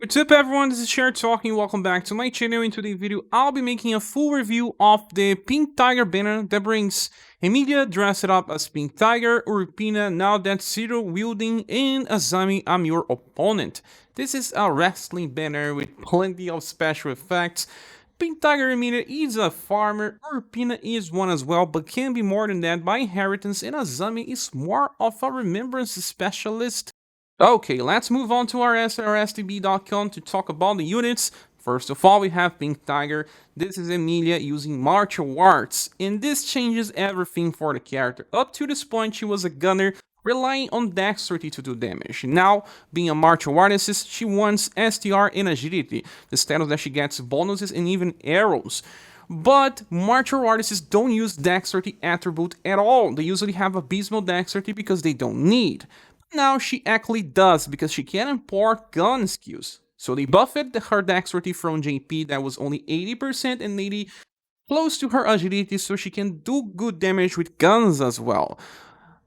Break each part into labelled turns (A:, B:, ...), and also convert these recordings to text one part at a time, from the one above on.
A: What's up everyone, this is Cher talking, welcome back to my channel. In today's video, I'll be making a full review of the Pink Tiger banner that brings Emilia dressed up as Pink Tiger, Urpina, now that Zero Wielding, and Azami, I'm your opponent. This is a wrestling banner with plenty of special effects. Pink Tiger Emilia is a farmer, Urpina is one as well, but can be more than that by inheritance, and Azami is more of a remembrance specialist. Okay, let's move on to our srstb.com to talk about the units. First of all, we have Pink Tiger. This is Emilia using martial arts, and this changes everything for the character. Up to this point, she was a gunner, relying on dexterity to do damage. Now, being a martial artist, she wants STR and agility, the status that she gets bonuses and even arrows. But martial artists don't use dexterity attribute at all. They usually have abysmal dexterity because they don't need. Now she actually does, because she can import gun skills. So they buffed her dexterity from JP that was only 80% and 80 close to her agility, so she can do good damage with guns as well.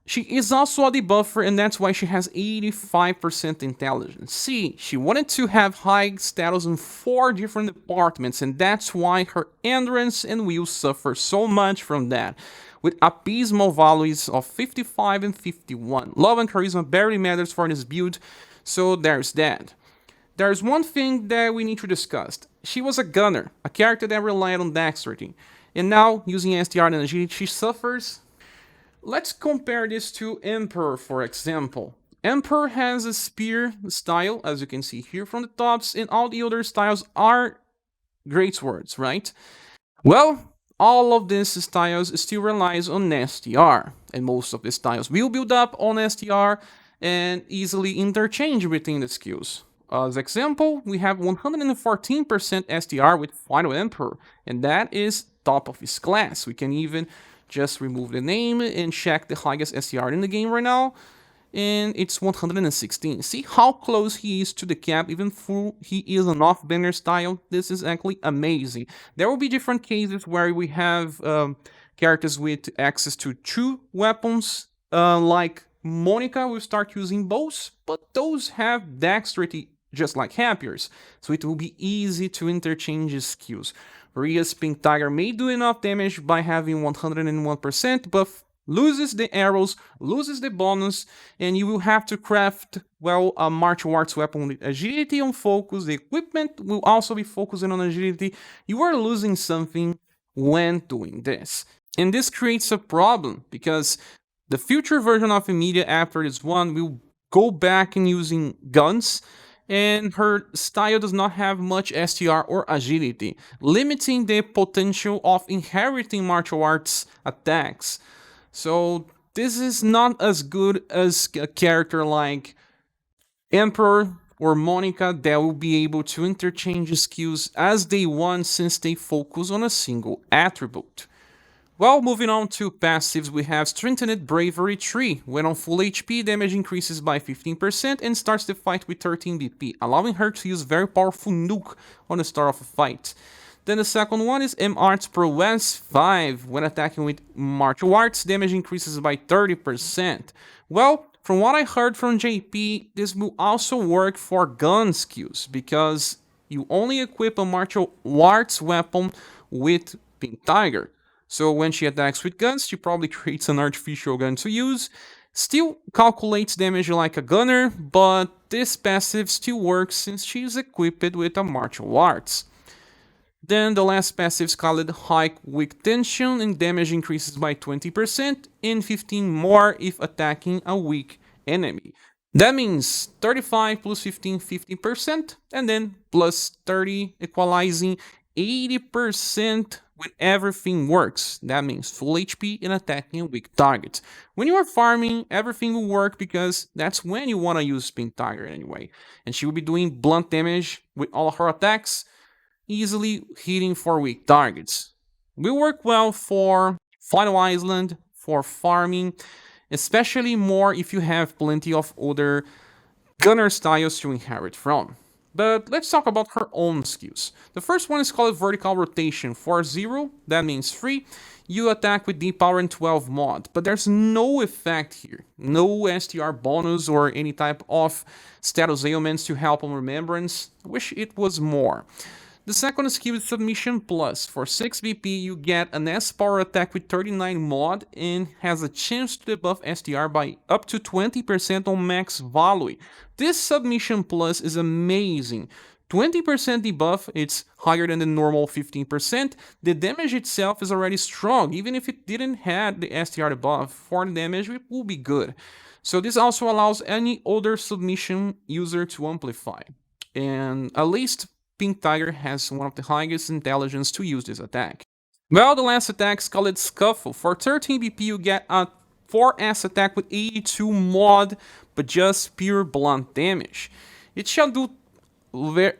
A: She is also a debuffer, and that's why she has 85% intelligence. See, she wanted to have high status in 4 different departments, and that's why her endurance and will suffer so much from that, with abysmal values of 55 and 51. Love and charisma barely matters for this build, so there's that. There's one thing that we need to discuss. She was a gunner, a character that relied on dexterity, and now, using STR and agility, she suffers. Let's compare this to Emperor, for example. Emperor has a spear style, as you can see here from the tops, and all the other styles are great swords, right? Well, all of these styles still relies on STR, and most of the styles will build up on STR and easily interchange between the skills. As example, we have 114% STR with Final Emperor, and that is top of his class. We can even just remove the name and check the highest STR in the game right now, and it's 116. See how close he is to the cap, even though he is an off-banner style. This is actually amazing. There will be different cases where we have characters with access to 2 weapons, like Monica will start using bows, but those have dexterity just like Happier's, so it will be easy to interchange his skills. Ria's Pink Tiger may do enough damage by having 101% buff, loses the arrows, loses the bonus, and you will have to craft, well, a martial arts weapon with agility on focus. The equipment will also be focusing on agility. You are losing something when doing this. And this creates a problem, because the future version of Emilia after this one will go back in using guns, and her style does not have much STR or agility, limiting the potential of inheriting martial arts attacks. So this is not as good as a character like Emperor or Monica that will be able to interchange skills as they want, since they focus on a single attribute. Well, moving on to passives, we have Strengthened Bravery 3. When on full HP, damage increases by 15% and starts the fight with 13 BP, allowing her to use very powerful nuke on the start of a fight. Then the second one is M-Arts Prowess 5. When attacking with martial arts, damage increases by 30%. Well, from what I heard from JP, this will also work for gun skills, because you only equip a martial arts weapon with Pink Tiger. So when she attacks with guns, she probably creates an artificial gun to use. Still calculates damage like a gunner, but this passive still works since she is equipped with a martial arts. Then the last passive is called High Weak Tension, and damage increases by 20% and 15 more if attacking a weak enemy. That means 35 plus 15, 50%, and then plus 30, equalizing 80% when everything works. That means full HP and attacking weak targets. When you are farming, everything will work, because that's when you want to use Pink Tiger anyway. And she will be doing blunt damage with all of her attacks, easily hitting for weak targets. Will work well for Final Island, for farming, especially more if you have plenty of other gunner styles to inherit from. But let's talk about her own skills. The first one is called vertical rotation. For 0, that means 3. You attack with deep power and 12 mod, but there's no effect here. No STR bonus or any type of status ailments to help on remembrance. I wish it was more. The second skill is Submission Plus. For 6 BP, you get an S-Power attack with 39 mod and has a chance to debuff STR by up to 20% on max value. This Submission Plus is amazing. 20% debuff, it's higher than the normal 15%. The damage itself is already strong, even if it didn't have the STR debuff. For the damage, it will be good. So this also allows any other submission user to amplify. And at least Pink Tiger has one of the highest intelligence to use this attack. Well, the last attack is called Scuffle. For 13 BP, you get a 4S attack with 82 mod, but just pure blunt damage. It shall do well,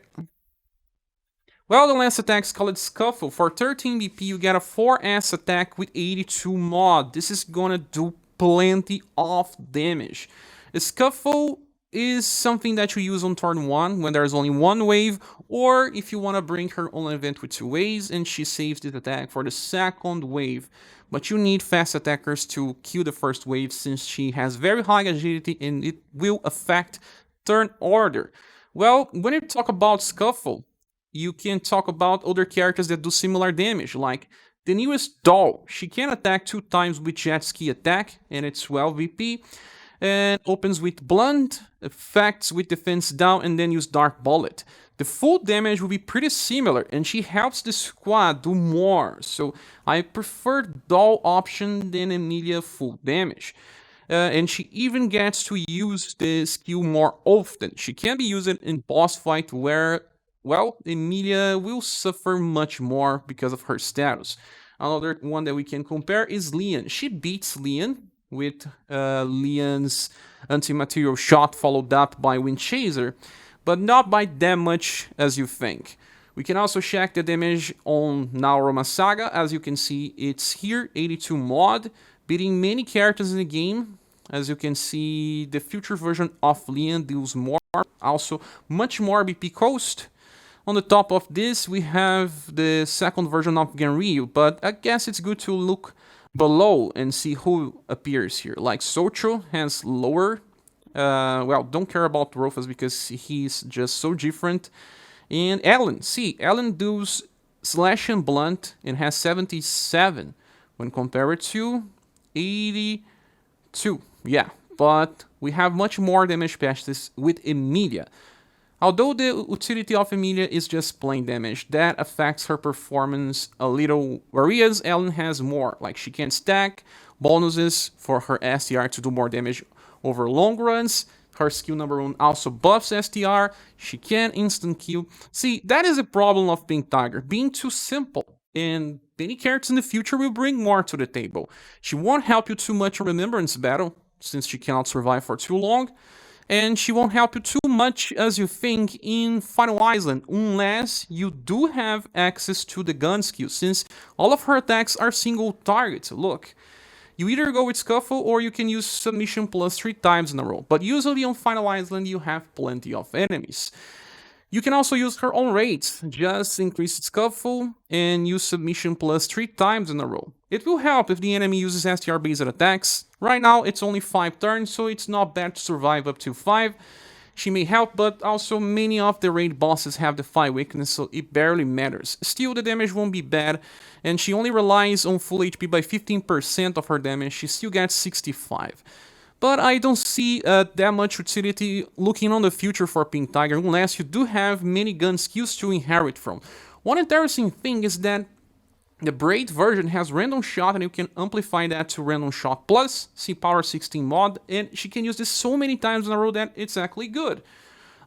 A: the last attack is called Scuffle. For 13 BP, you get a 4S attack with 82 mod. This is gonna do plenty of damage. Scuffle is something that you use on turn 1 when there's only one wave, or if you want to bring her on an event with 2 waves and she saves this attack for the second wave. But you need fast attackers to kill the first wave since she has very high agility and it will affect turn order. Well, when you talk about Scuffle, you can talk about other characters that do similar damage, like the newest doll. She can attack 2 times with Jet Ski attack, and it's 12 VP, and opens with blunt, effects with defense down, and then use Dark Bullet. The full damage will be pretty similar, and she helps the squad do more, so I prefer doll option than Emilia full damage. And she even gets to use the skill more often. She can be used in boss fight where, well, Emilia will suffer much more because of her status. Another one that we can compare is Leon. She beats Leon with Leon's anti-material shot followed up by Wind Chaser, but not by that much as you think. We can also check the damage on Naoroma SaGa. As you can see, it's here, 82 mod, beating many characters in the game. As you can see, the future version of Leon deals more, also much more BP cost. On the top of this, we have the second version of Genryu, but I guess it's good to look below and see who appears here. Like Socho has lower, well, don't care about Rufus because he's just so different. And Ellen, see, Ellen does slash and blunt and has 77 when compared to 82. Yeah, but we have much more damage patches with Emilia. Although the utility of Emilia is just plain damage, that affects her performance a little, whereas Ellen has more, like she can stack bonuses for her STR to do more damage over long runs. Her skill number 1 also buffs STR, she can instant kill. See, that is a problem of Pink Tiger, being too simple, and many characters in the future will bring more to the table. She won't help you too much in Remembrance Battle, since she cannot survive for too long. And she won't help you too much as you think in Final Island, unless you do have access to the gun skill, since all of her attacks are single targets. Look, you either go with Scuffle or you can use Submission Plus 3 times in a row, but usually on Final Island you have plenty of enemies. You can also use her own rate, just increase Scuffle and use Submission Plus 3 times in a row. It will help if the enemy uses STR based attacks. Right now it's only 5 turns, so it's not bad to survive up to 5. She may help, but also many of the raid bosses have the 5 weakness, so it barely matters. Still, the damage won't be bad, and she only relies on full HP by 15% of her damage. She still gets 65. But I don't see that much utility looking on the future for Pink Tiger unless you do have many gun skills to inherit from. One interesting thing is that the Braid version has Random Shot and you can amplify that to Random Shot Plus, see Power 16 mod, and she can use this so many times in a row that it's actually good.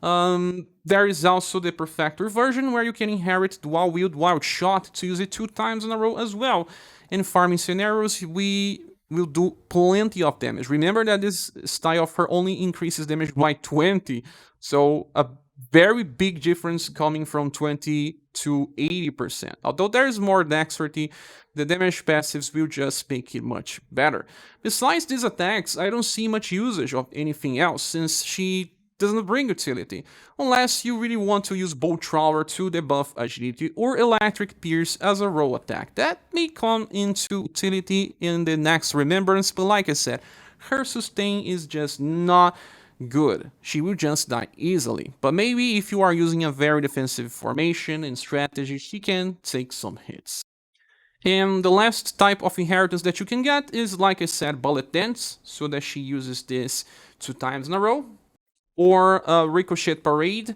A: There is also the Perfector version where you can inherit Dual Wield Wild Shot to use it 2 times in a row as well. In farming scenarios, we will do plenty of damage. Remember that this style of her only increases damage by 20, so a very big difference coming from 20 to 80%. Although there is more dexterity, the damage passives will just make it much better. Besides these attacks, I don't see much usage of anything else, since she doesn't bring utility, unless you really want to use Bolt Thrower to debuff agility or Electric Pierce as a roll attack. That may come into utility in the next Remembrance, but like I said, her sustain is just not good. She will just die easily. But maybe if you are using a very defensive formation and strategy, she can take some hits. And the last type of inheritance that you can get is, like I said, Bullet Dance, so that she uses this 2 times in a row. Or Ricochet Parade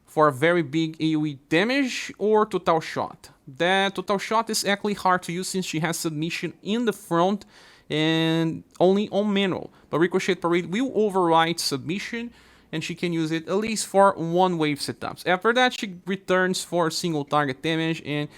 A: for a very big AoE damage, or Total Shot. That Total Shot is actually hard to use since she has submission in the front and only on manual. But Ricochet Parade will override submission, and she can use it at least for 1 wave setups. After that, she returns for single target damage, and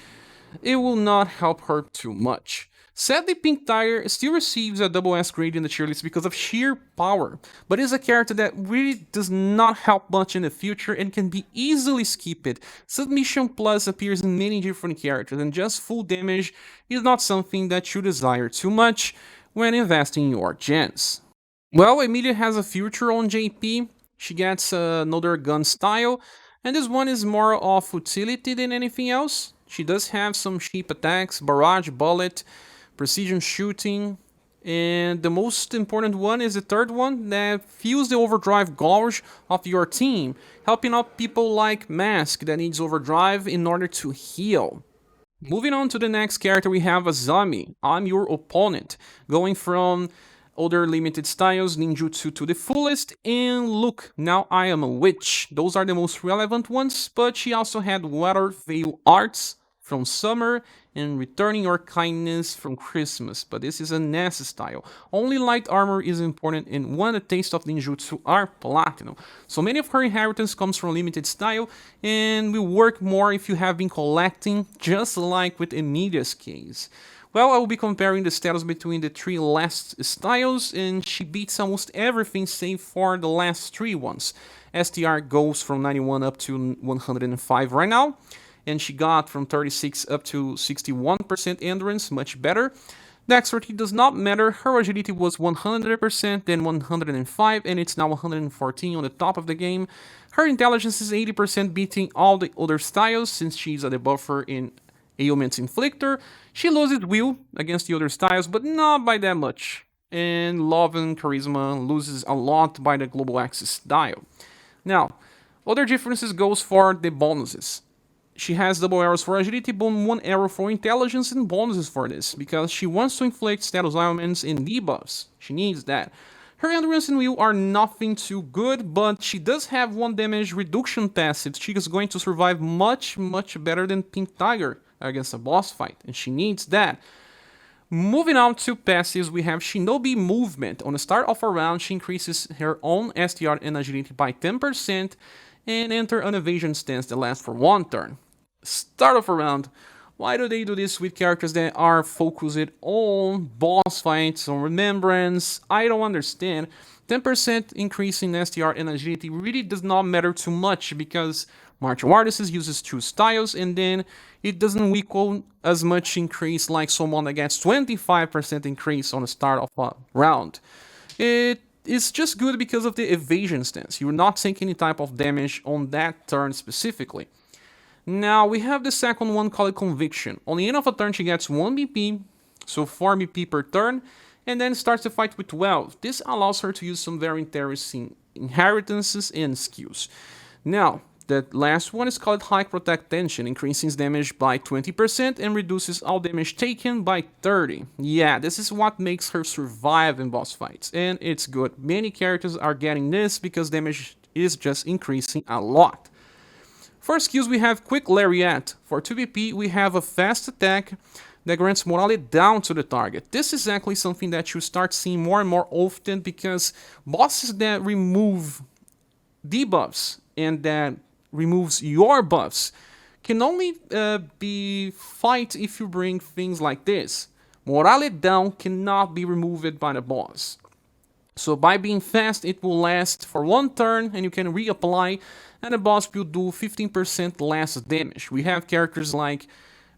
A: it will not help her too much. Sadly, Pink Tiger still receives a double S grade in the tier list because of sheer power, but is a character that really does not help much in the future and can be easily skipped. Submission Plus appears in many different characters, and just full damage is not something that you desire too much when investing your gens. Well, Emilia has a future on JP. She gets another gun style, and this one is more of utility than anything else. She does have some cheap attacks, barrage, bullet, precision shooting, and the most important one is the third one that fuels the overdrive gauge of your team, helping out people like Mask that needs overdrive in order to heal. Moving on to the next character, we have Azami. I'm your opponent, going from other limited styles, ninjutsu to the fullest, and look, now I am a witch. Those are the most relevant ones, but she also had Weather Veil Arts from summer and Returning Your Kindness from Christmas, but this is a Ness style. Only light armor is important, and one of the tastes of ninjutsu are platinum. So many of her inheritance comes from limited style, and will work more if you have been collecting, just like with Emilia's case. Well, I will be comparing the status between the 3 last styles, and she beats almost everything save for the last 3 ones. STR goes from 91 up to 105 right now, and she got from 36 up to 61% endurance, much better. Dexterity does not matter, her agility was 100%, then 105, and it's now 114 on the top of the game. Her intelligence is 80%, beating all the other styles, since she's a debuffer in Ailments Inflictor. She loses will against the other styles, but not by that much. And Love and Charisma loses a lot by the Global Axis style. Now, other differences goes for the bonuses. She has double arrows for agility, but 1 arrow for intelligence and bonuses for this, because she wants to inflict status ailments and debuffs. She needs that. Her endurance and will are nothing too good, but she does have 1 damage reduction passive. She is going to survive much better than Pink Tiger against a boss fight, and she needs that. Moving on to passives, we have Shinobi Movement. On the start of a round, she increases her own STR and agility by 10%, and enter an evasion stance that lasts for 1 turn. Start of a round. Why do they do this with characters that are focused on boss fights, on remembrance? I don't understand. 10% increase in STR and agility really does not matter too much, because Martial Artists uses 2 styles, and then it doesn't equal as much increase like someone that gets 25% increase on the start of a round. It is just good because of the evasion stance. You're not taking any type of damage on that turn specifically. Now, we have the second one called Conviction. On the end of a turn, she gets 1 BP, so 4 BP per turn, and then starts the fight with 12. This allows her to use some very interesting inheritances and skills. Now, the last one is called High Protect Tension, increases damage by 20% and reduces all damage taken by 30. Yeah, this is what makes her survive in boss fights, and it's good. Many characters are getting this because damage is just increasing a lot. For skills, we have Quick Lariat. For 2 BP, we have a fast attack that grants morale down to the target. This is actually something that you start seeing more and more often, because bosses that remove debuffs and that removes your buffs can only be fight if you bring things like this. Morale down cannot be removed by the boss. So by being fast, it will last for 1 turn, and you can reapply, and the boss will do 15% less damage. We have characters like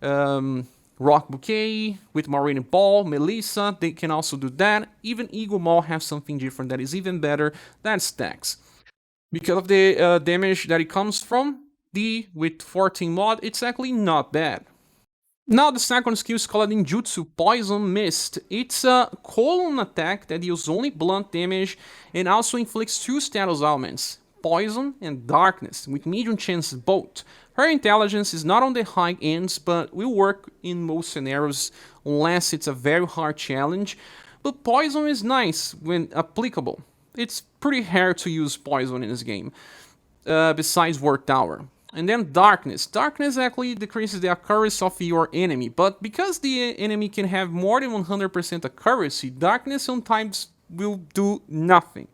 A: Rock Bouquet with Marine Ball, Melissa, they can also do that. Even Eagle Maul has something different that is even better, that stacks. Because of the damage that it comes from, D with 14 mod, it's actually not bad. Now the second skill is called Ninjutsu Poison Mist. It's a column attack that deals only blunt damage and also inflicts two status elements, Poison and Darkness, with medium chances both. Her intelligence is not on the high ends, but will work in most scenarios unless it's a very hard challenge. But Poison is nice when applicable. It's pretty rare to use Poison in this game, besides War Tower. And then Darkness. Darkness actually decreases the accuracy of your enemy, but because the enemy can have more than 100% accuracy, Darkness sometimes will do nothing.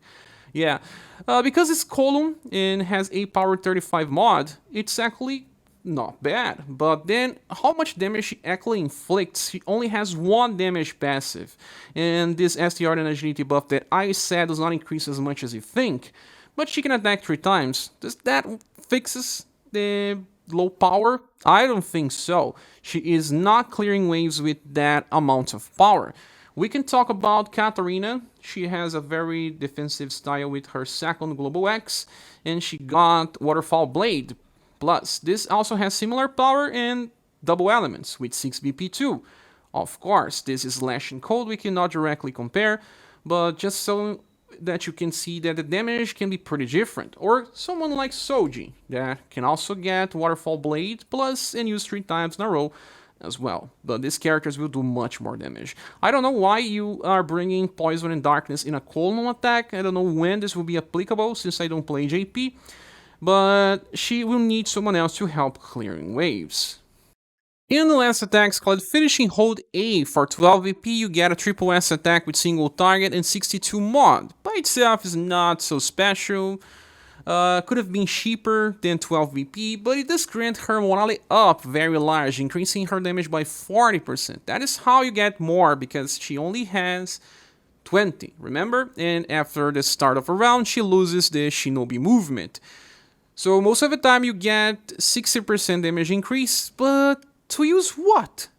A: Yeah, because it's column and has a power 35 mod, it's actually not bad. But then, how much damage she actually inflicts? She only has one damage passive, and this STR and agility buff that I said does not increase as much as you think. But she can attack 3 times. Does that fixes the low power? I don't think so. She is not clearing waves with that amount of power. We can talk about Katarina. She has a very defensive style with her second Global X, and she got Waterfall Blade. Plus, this also has similar power and double elements with 6 BP too. Of course, this is Slashing Cold, we cannot directly compare, but just so that you can see that the damage can be pretty different. Or someone like Soji, that can also get Waterfall Blade plus and use 3 times in a row as well. But these characters will do much more damage. I don't know why you are bringing Poison and Darkness in a column attack. I don't know when this will be applicable since I don't play JP. But she will need someone else to help clearing waves. In the last attacks called Finishing Hold A for 12 VP, you get a triple S attack with single target and 62 mod. By itself is not so special, could have been cheaper than 12 VP, but it does grant her morale up very large, increasing her damage by 40%. That is how you get more, because she only has 20, remember? And after the start of a round, she loses the Shinobi movement. So most of the time you get 60% damage increase, but to use what?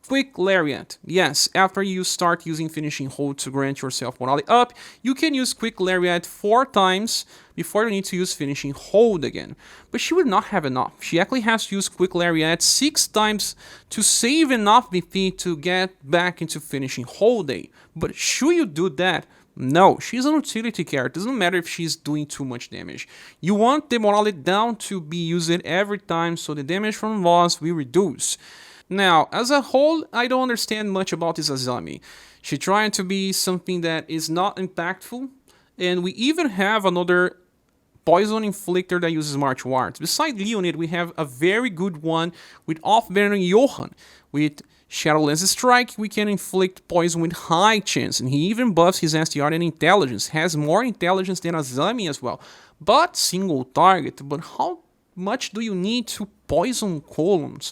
A: Quick Lariat. Yes, after you start using Finishing Hold to grant yourself morale up, you can use Quick Lariat 4 times before you need to use Finishing Hold again. But she would not have enough. She actually has to use Quick Lariat 6 times to save enough BP to get back into Finishing Hold A. But should you do that? No, she's an utility character. It doesn't matter if she's doing too much damage. You want the morale down to be used every time so the damage from loss will reduce. Now, as a whole, I don't understand much about this Azami. She's trying to be something that is not impactful, and we even have another Poison Inflictor that uses martial arts. Besides Leonid, we have a very good one with Off-Banner Johan. With Shadowless Strike, we can inflict poison with high chance, and he even buffs his STR and intelligence. Has more intelligence than Azami as well. But single target, but how much do you need to poison columns?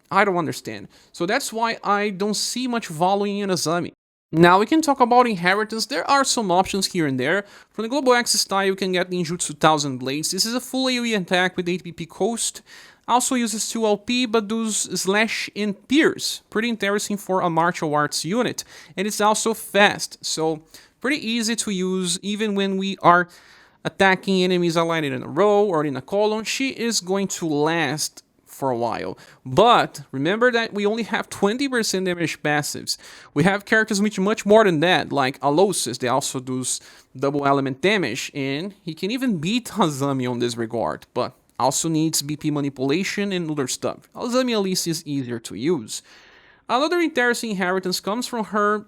A: I don't understand. So that's why I don't see much value in Azami. Now we can talk about inheritance. There are some options here and there. From the Global Axis style, you can get Ninjutsu 1000 Blades. This is a full AoE attack with 8 BP coast. Also uses 2 LP, but does slash and pierce. Pretty interesting for a martial arts unit. And it's also fast, so pretty easy to use even when we are attacking enemies aligned in a row or in a column. She is going to last for a while. But remember that we only have 20% damage passives. We have characters with much more than that, like Alosis. They also do double element damage, and he can even beat Azami on this regard, but also needs BP manipulation and other stuff. Azami at least is easier to use. Another interesting inheritance comes from her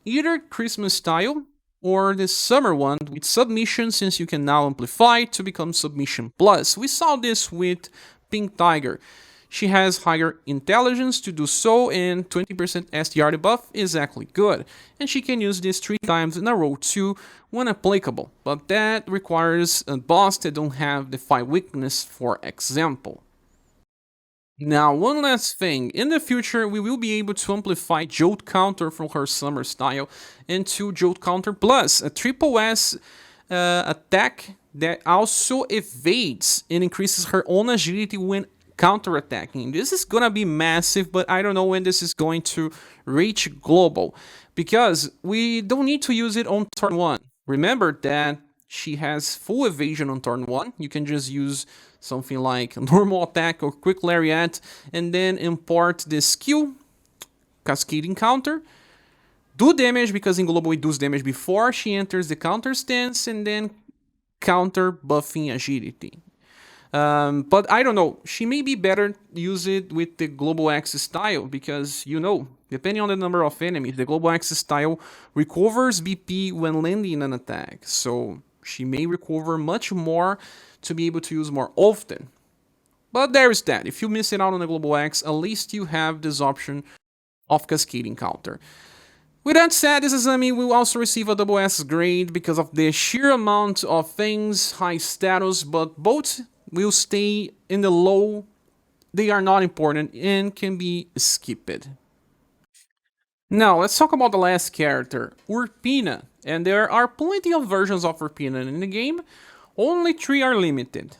A: either Christmas style or the summer one with submission, since you can now amplify to become submission plus. We saw this with Pink Tiger. She has higher intelligence to do so, and 20% STR debuff is actually good. And she can use this 3 times in a row too when applicable, but that requires a boss that don't have the 5 weakness, for example. Now, one last thing. In the future, we will be able to amplify Jolt Counter from her summer style into Jolt Counter Plus, a triple S attack that also evades and increases her own agility when counter-attacking. This is gonna be massive, but I don't know when this is going to reach global, because we don't need to use it on turn 1. Remember that she has full evasion on turn 1. You can just use something like normal attack or quick lariat and then import the skill, cascading counter. Do damage because in global it does damage before she enters the counter stance and then counter buffing agility. But I don't know, she may be better use it with the Global X style because, depending on the number of enemies, the Global X style recovers BP when landing an attack. So she may recover much more to be able to use more often. But there is that. If you miss it out on the Global X, at least you have this option of cascading counter. With that said, this Azami will also receive a double S grade because of the sheer amount of things, high status, but both will stay in the low. They are not important and can be skipped. Now, let's talk about the last character, Urpina. And there are plenty of versions of Urpina in the game. Only 3 are limited.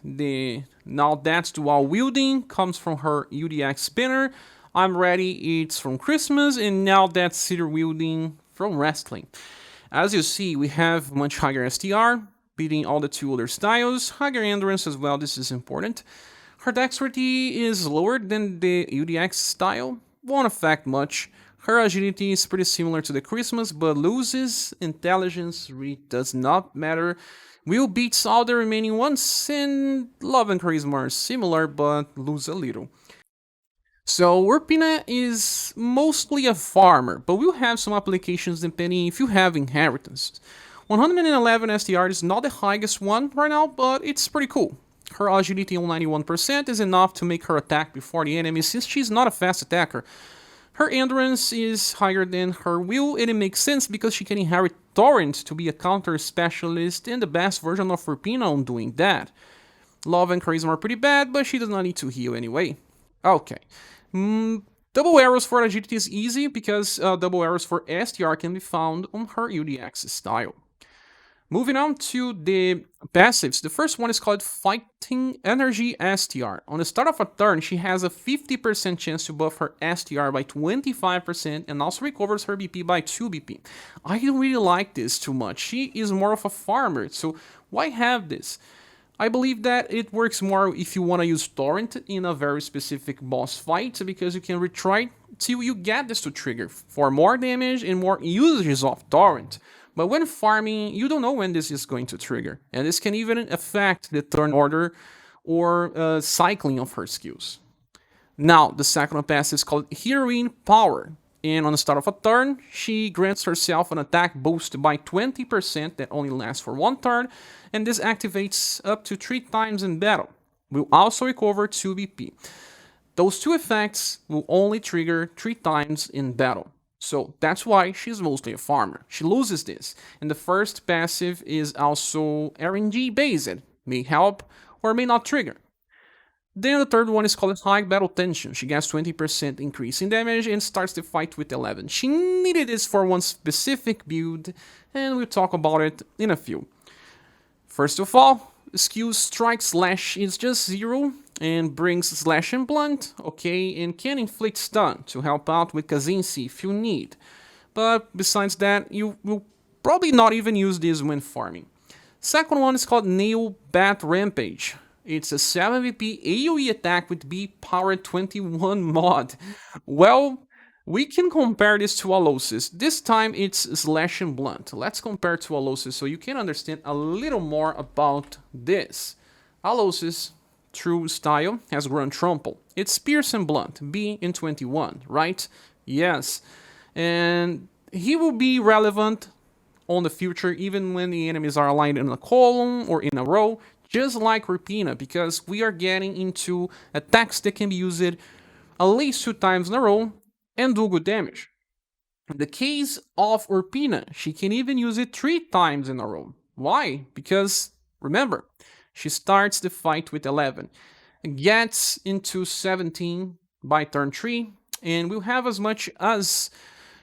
A: Now that's dual wielding, comes from her UDX spinner. I'm Ready, it's from Christmas, and now that's Cedar Wielding from Wrestling. As you see, we have much higher STR, beating all the 2 other styles, higher endurance as well, this is important. Her dexterity is lower than the UDX style, won't affect much. Her agility is pretty similar to the Christmas, but loses. Intelligence really does not matter. Will beats all the remaining ones, and love and charisma are similar, but lose a little. So Urpina is mostly a farmer, but will have some applications depending if you have inheritance. 111 STR is not the highest one right now, but it's pretty cool. Her agility on 91% is enough to make her attack before the enemy since she's not a fast attacker. Her endurance is higher than her will, and it makes sense because she can inherit Torrent to be a counter specialist and the best version of Urpina on doing that. Love and charisma are pretty bad, but she does not need to heal anyway. Okay. Double arrows for agility is easy because double arrows for STR can be found on her UDX style. Moving on to the passives, the first one is called Fighting Energy STR. On the start of a turn, she has a 50% chance to buff her STR by 25% and also recovers her BP by 2 BP. I don't really like this too much. She is more of a farmer, so why have this? I believe that it works more if you want to use Torrent in a very specific boss fight because you can retry till you get this to trigger for more damage and more usages of Torrent. But when farming, you don't know when this is going to trigger, and this can even affect the turn order or cycling of her skills. Now, the second passive is called Heroine Power, and on the start of a turn, she grants herself an attack boost by 20% that only lasts for 1 turn, and this activates up to 3 times in battle. Will also recover 2 BP. Those 2 effects will only trigger 3 times in battle. So that's why she's mostly a farmer. She loses this. And the first passive is also RNG based. May help or may not trigger. Then the third one is called High Battle Tension. She gets 20% increase in damage and starts the fight with 11. She needed this for one specific build, and we'll talk about it in a few. First of all, skill Strike Slash is just 0 and brings Slash and Blunt, okay, and can inflict stun to help out with Kazinsi if you need. But besides that, you will probably not even use this when farming. Second one is called Nail Bat Rampage. It's a 7 VP AoE attack with B Power 21 mod. Well, we can compare this to Alosis. This time it's Slash and Blunt. Let's compare to Alosis so you can understand a little more about this. Alosis, true style, has Ground Trample. It's Pierce and Blunt, B in 21, right? Yes. And he will be relevant on the future even when the enemies are aligned in a column or in a row, just like Urpina, because we are getting into attacks that can be used at least 2 times in a row and do good damage. In the case of Urpina, she can even use it 3 times in a row. Why? Because, remember, she starts the fight with 11, gets into 17 by turn 3, and will have as much as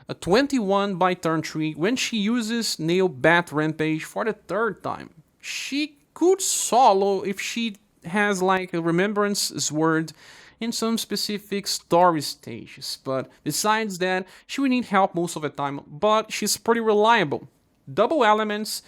A: a 21 by turn 3 when she uses Nail Bat Rampage for the 3rd time. She could solo if she has like a Remembrance Sword in some specific story stages, but besides that, she will need help most of the time, but she's pretty reliable. Double elements,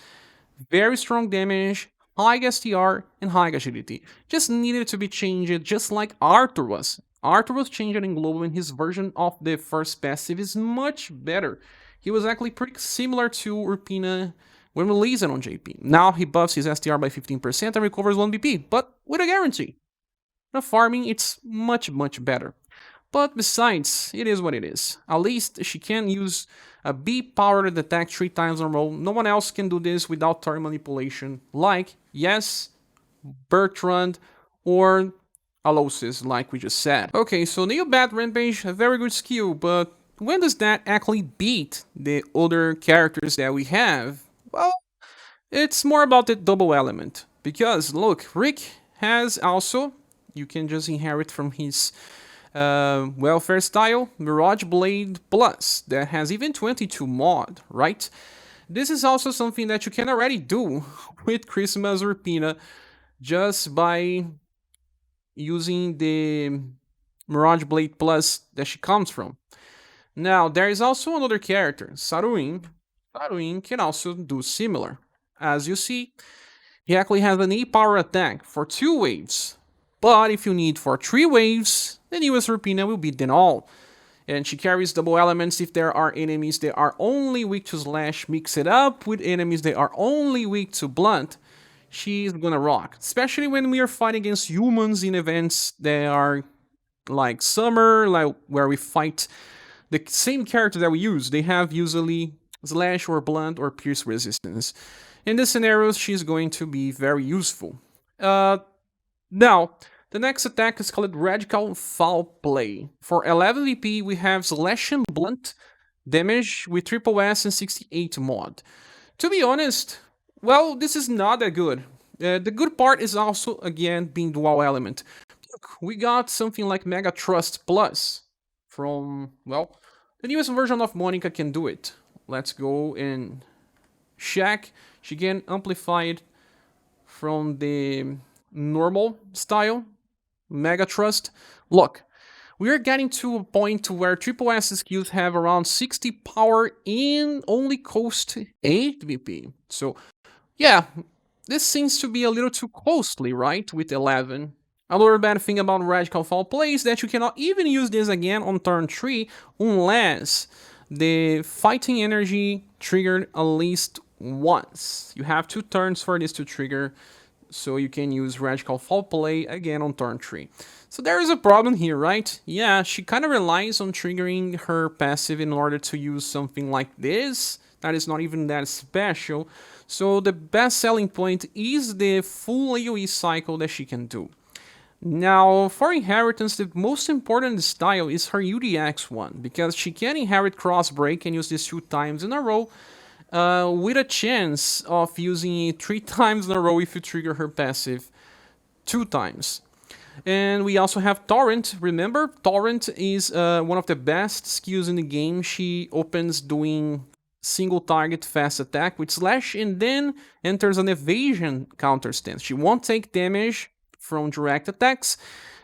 A: Very strong damage, high STR, and high agility. Just needed to be changed just like Arthur was. Arthur was changed in Global, and his version of the first passive is much better. He was actually pretty similar to Urpina when released on JP. Now he buffs his STR by 15% and recovers 1 BP, but with a guarantee. The farming, it's much better. But besides, it is what it is. At least she can use a B-powered attack 3 times in a row. No one else can do this without turn manipulation, like, yes, Bertrand or Alosis, like we just said. Okay, so Neobat Rampage, a very good skill, but when does that actually beat the other characters that we have? Well, it's more about the double element. Because, look, Rick has also, you can just inherit from his welfare style, Mirage Blade Plus, that has even 22 mod, right? This is also something that you can already do with Christmas Urpina just by using the Mirage Blade Plus that she comes from. Now, there is also another character, Saruin. Saruin can also do similar. As you see, he actually has an E-power attack for 2 waves. But if you need for 3 waves, the newest Urpina will beat them all. And she carries double elements if there are enemies that are only weak to slash, mix it up with enemies that are only weak to blunt. She's gonna rock. Especially when we are fighting against humans in events that are like Summer, like where we fight the same character that we use. They have usually slash or blunt or pierce resistance. In this scenario, she's going to be very useful. Now, the next attack is called Radical Foul Play. For 11 VP, we have Slash and Blunt damage with triple S and 68 mod. To be honest, well, this is not that good. The good part is also, again, being dual element. Look, we got something like Mega Trust Plus from, well, the newest version of Monica can do it. Let's go and check. She can amplify it from the normal style, Mega Trust. Look, we are getting to a point where triple S skills have around 60 power and only cost 8 VP. So, yeah, this seems to be a little too costly, right, with 11. Another bad thing about Radical Foul Play is that you cannot even use this again on turn 3 unless the fighting energy triggered at least once. You have 2 turns for this to trigger, so you can use Radical Foul Play again on turn 3. So there is a problem here, right? Yeah, she kind of relies on triggering her passive in order to use something like this. That is not even that special. So the best selling point is the full AoE cycle that she can do. Now, for inheritance, the most important style is her UDX one, because she can inherit Cross Break and use this 2 times in a row, with a chance of using it 3 times in a row if you trigger her passive 2 times. And we also have Torrent. Remember, Torrent is one of the best skills in the game. She opens doing single target fast attack with slash and then enters an evasion counter stance. She won't take damage from direct attacks,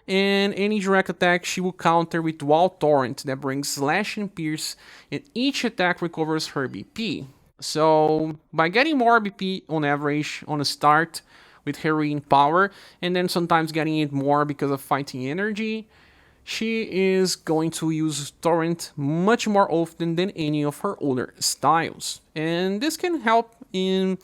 A: and any direct attack she will counter with dual torrent that brings slash and pierce, and each attack recovers her BP. So by getting more BP on average on the start with heroine power, and then sometimes getting it more because of fighting energy, she is going to use torrent much more often than any of her other styles. And this can help in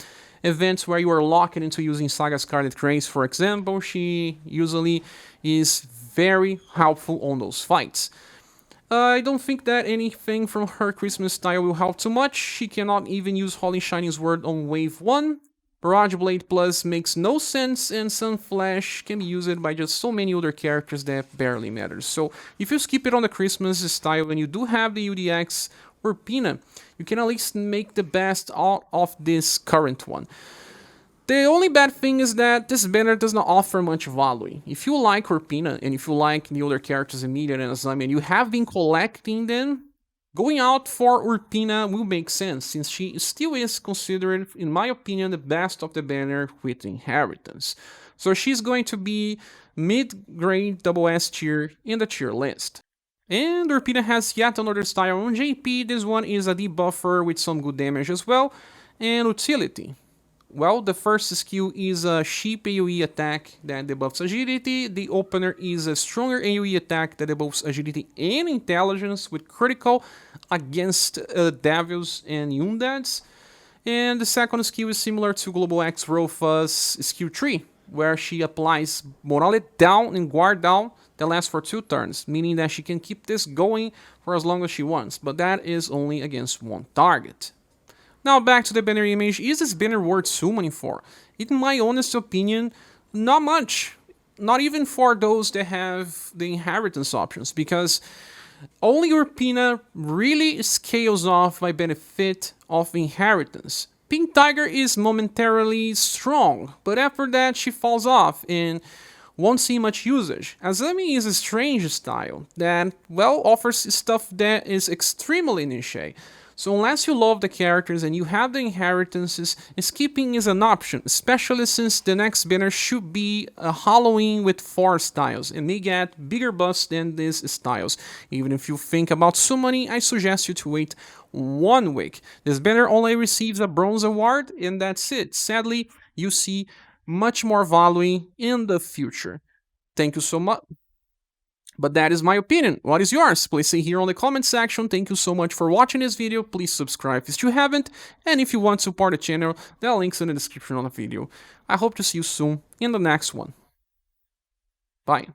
A: events where you are locked into using SaGa Scarlet Grace, for example. She usually is very helpful on those fights. I don't think that anything from her Christmas style will help too much. She cannot even use Holy Shining Sword on wave 1. Barrage Blade Plus makes no sense, and Sun Flash can be used by just so many other characters that barely matters. So if you skip it on the Christmas style and you do have the UDX Urpina, you can at least make the best out of this current one. The only bad thing is that this banner does not offer much value. If you like Urpina, and if you like the other characters Emilia and Azami, and you have been collecting them, going out for Urpina will make sense, since she still is considered, in my opinion, the best of the banner with inheritance. So she's going to be mid-grade double S tier in the tier list. And Urpina has yet another style on JP. This one is a debuffer with some good damage as well, and utility. Well, the first skill is a sheep AoE attack that debuffs agility. The opener is a stronger AoE attack that debuffs agility and intelligence with critical against devils and undeads. And the second skill is similar to Global X Rofa's skill tree, where she applies Morale down and Guard down that lasts for 2 turns, meaning that she can keep this going for as long as she wants, but that is only against one target. Now back to the banner image. Is this banner worth summoning for? In my honest opinion, not much. Not even for those that have the inheritance options, because only Urpina really scales off by benefit of inheritance. Pink Tiger is momentarily strong, but after that she falls off and won't see much usage. Azami is a strange style that, well, offers stuff that is extremely niche. So unless you love the characters and you have the inheritances, skipping is an option, especially since the next banner should be a Halloween with 4 styles and may get bigger buffs than these styles. Even if you think about summoning, I suggest you to wait 1 week. This banner only receives a bronze award and that's it. Sadly, you see much more value in the future. Thank you so much. But that is my opinion. What is yours? Please say here on the comment section. Thank you so much for watching this video. Please subscribe if you haven't. And if you want to support the channel, there are links in the description of the video. I hope to see you soon in the next one. Bye.